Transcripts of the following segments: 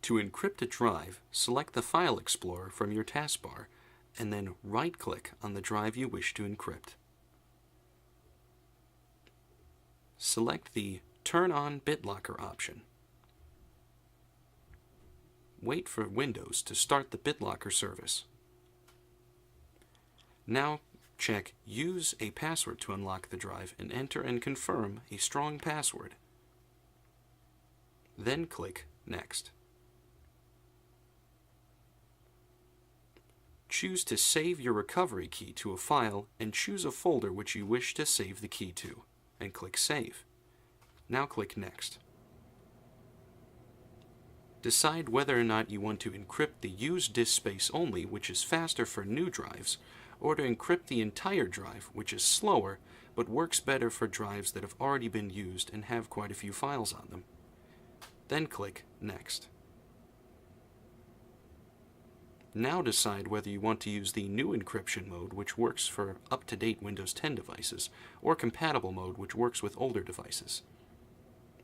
To encrypt a drive, select the File Explorer from your taskbar and then right-click on the drive you wish to encrypt. Select the Turn on BitLocker option. Wait for Windows to start the BitLocker service. Now check Use a password to unlock the drive and enter and confirm a strong password. Then click Next. Choose to save your recovery key to a file and choose a folder which you wish to save the key to, and click Save. Now click Next. Decide whether or not you want to encrypt the Use Disk Space only, which is faster for new drives, or to encrypt the entire drive, which is slower but works better for drives that have already been used and have quite a few files on them. Then click Next. Now decide whether you want to use the new encryption mode, which works for up-to-date Windows 10 devices, or compatible mode, which works with older devices.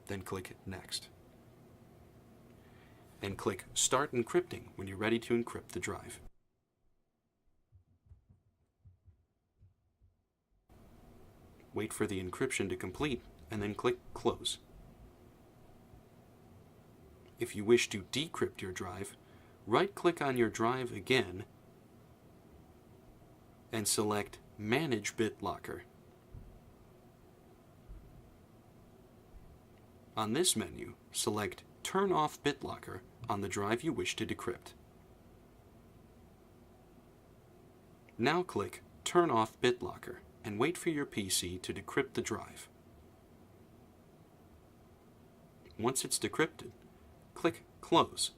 Then click Next. And click Start Encrypting when you're ready to encrypt the drive. Wait for the encryption to complete, and then click Close. If you wish to decrypt your drive, right-click on your drive again and select Manage BitLocker. On this menu, select Turn off BitLocker on the drive you wish to decrypt. Now click Turn off BitLocker and wait for your PC to decrypt the drive. Once it's decrypted, click Close.